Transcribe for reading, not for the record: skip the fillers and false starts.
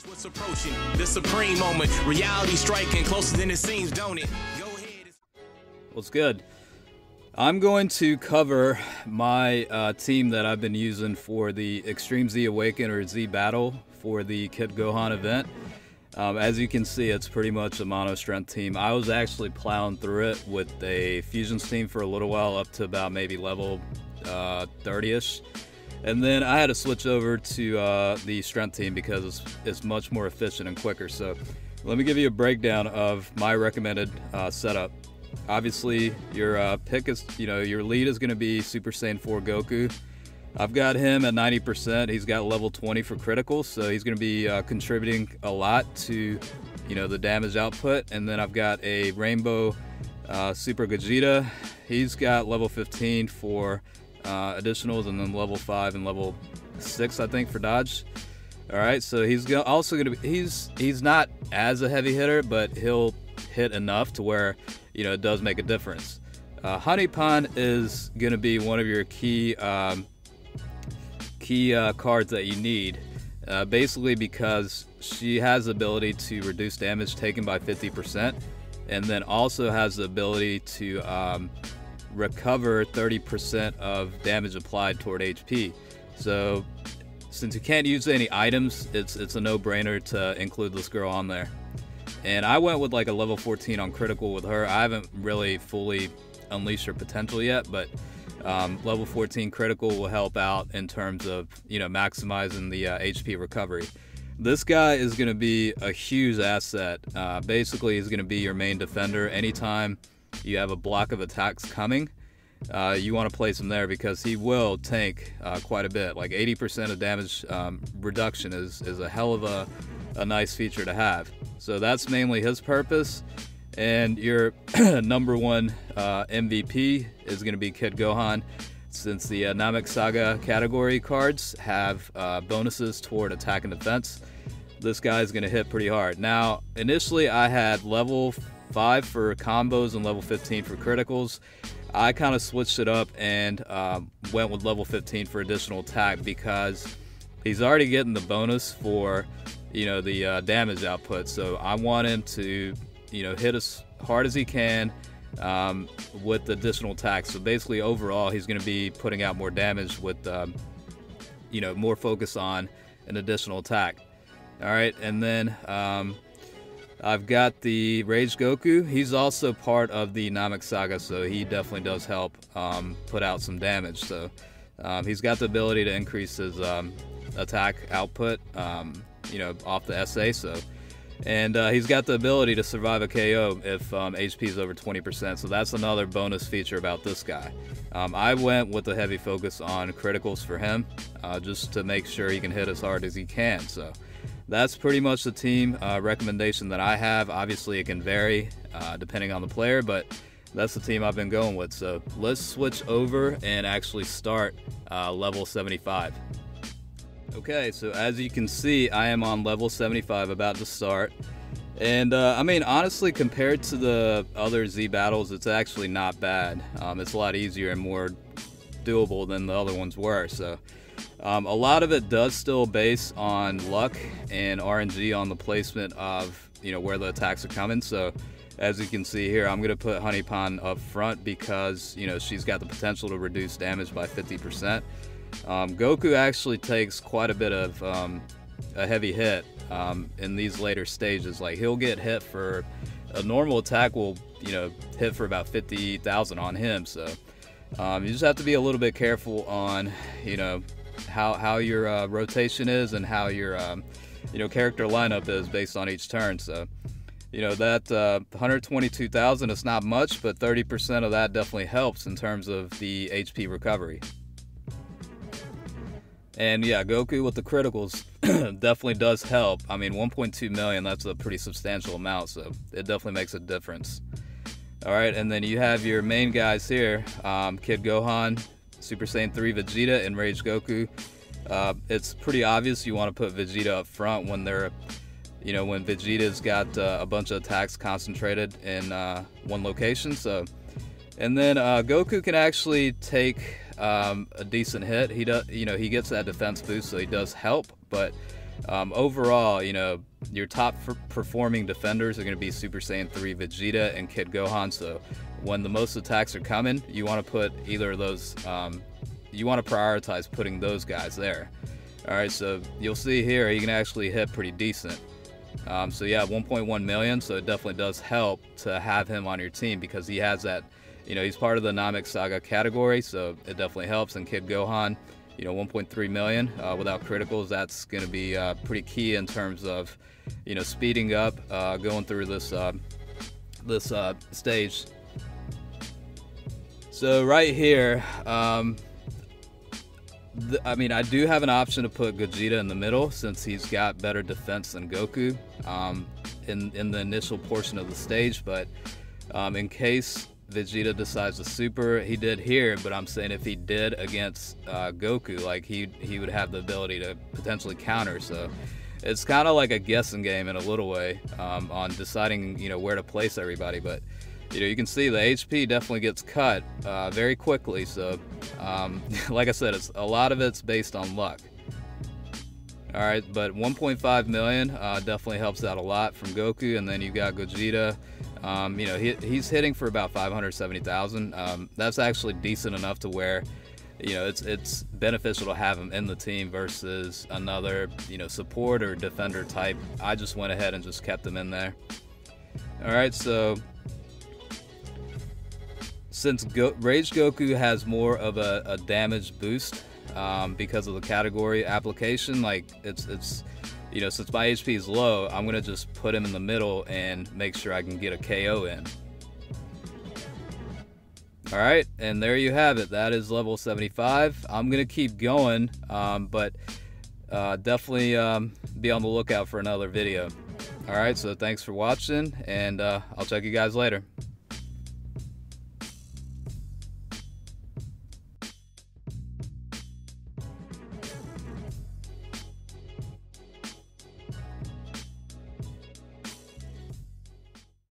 What's approaching the supreme moment, reality striking closer than it seems, don't it? Go ahead. What's good? I'm going to cover my team that I've been using for the Extreme Z-Awaken or Z-Battle for the Kid Gohan event. As you can see, it's pretty much a mono strength team. I was actually plowing through it with a fusions team for a little while, up to about maybe level 30ish. And then I had to switch over to the strength team because it's much more efficient and quicker. So let me give you a breakdown of my recommended setup. Obviously, your pick is, your lead is going to be Super Saiyan 4 Goku. I've got him at 90%. He's got level 20 for critical, so he's going to be contributing a lot to, the damage output. And then I've got a Rainbow Super Gogeta. He's got level 15 for additionals, and then level 5 and level 6, I think, for dodge. All right, so he's also going to be, he's not as a heavy hitter, but he'll hit enough to where, it does make a difference. Honey Pond is going to be one of your key cards that you need, basically because she has the ability to reduce damage taken by 50%, and then also has the ability to recover 30% of damage applied toward HP. So since you can't use any items, it's a no-brainer to include this girl on there. And I went with like a level 14 on critical with her. I haven't really fully unleashed her potential yet, but level 14 critical will help out in terms of maximizing the HP recovery. This guy is going to be a huge asset. Basically, he's going to be your main defender. Anytime you have a block of attacks coming, you want to place him there because he will tank quite a bit. Like 80% of damage reduction is a hell of a nice feature to have. So that's mainly his purpose. And your number one MVP is going to be Kid Gohan, since the Namek Saga category cards have bonuses toward attack and defense. This guy is going to hit pretty hard. Now, initially I had level 5 for combos and level 15 for criticals. I kind of switched it up and went with level 15 for additional attack because he's already getting the bonus for the damage output. So I want him to hit as hard as he can with additional attack. So basically, overall, he's going to be putting out more damage with more focus on an additional attack. All right, and then I've got the Rage Goku. He's also part of the Namek Saga, so he definitely does help put out some damage. So he's got the ability to increase his attack output, off the SA. So, and he's got the ability to survive a KO if HP is over 20%. So that's another bonus feature about this guy. I went with a heavy focus on criticals for him, just to make sure he can hit as hard as he can. So that's pretty much the team recommendation that I have. Obviously, it can vary depending on the player, but that's the team I've been going with. So let's switch over and actually start level 75. Okay, so as you can see, I am on level 75, about to start. And I mean, honestly, compared to the other Z battles, it's actually not bad. It's a lot easier and more doable than the other ones were. So a lot of it does still base on luck and RNG on the placement of where the attacks are coming. So as you can see here, I'm going to put Honey Pond up front because she's got the potential to reduce damage by 50%. Goku actually takes quite a bit of a heavy hit in these later stages. Like, he'll get hit for a normal attack will hit for about 50,000 on him. So you just have to be a little bit careful on how your rotation is and how your character lineup is based on each turn. So that 122,000 is not much, but 30% of that definitely helps in terms of the HP recovery. And yeah, Goku with the criticals definitely does help. I mean, 1.2 million, that's a pretty substantial amount, so it definitely makes a difference. All right, and then you have your main guys here, Kid Gohan, Super Saiyan 3 Vegeta, and Rage Goku. It's pretty obvious you want to put Vegeta up front when they're, when Vegeta's got a bunch of attacks concentrated in one location. So, and then Goku can actually take a decent hit. He does, he gets that defense boost, so he does help. But Overall, you know, your top performing defenders are going to be Super Saiyan 3 Vegeta and Kid Gohan. So when the most attacks are coming, you want to put either of those, you want to prioritize putting those guys there. Alright, so you'll see here he can actually hit pretty decent. So yeah, 1.1 million, so it definitely does help to have him on your team because he has that, you know, he's part of the Namek Saga category, so it definitely helps. And Kid Gohan, you know, 1.3 million without criticals, that's going to be pretty key in terms of, you know, speeding up going through this stage. So right here, I mean, I do have an option to put Gogeta in the middle since he's got better defense than Goku in the initial portion of the stage, but in case Vegeta decides to super, he did here, but I'm saying if he did against Goku, like he would have the ability to potentially counter. So it's kind of like a guessing game in a little way on deciding, you know, where to place everybody. But you know, you can see the HP definitely gets cut very quickly. So like I said, a lot of it's based on luck. All right, but 1.5 million definitely helps out a lot from Goku. And then you got Gogeta. You know, he's hitting for about 570,000. That's actually decent enough to where, you know, it's beneficial to have him in the team versus another, you know, support or defender type. I just went ahead and just kept him in there. All right, so since Rage Goku has more of a damage boost because of the category application, like it's you know, since my HP is low, I'm gonna just put him in the middle and make sure I can get a KO in. All right, and there you have it. That is level 75. I'm gonna keep going, but definitely be on the lookout for another video. All right, so thanks for watching, and I'll check you guys later.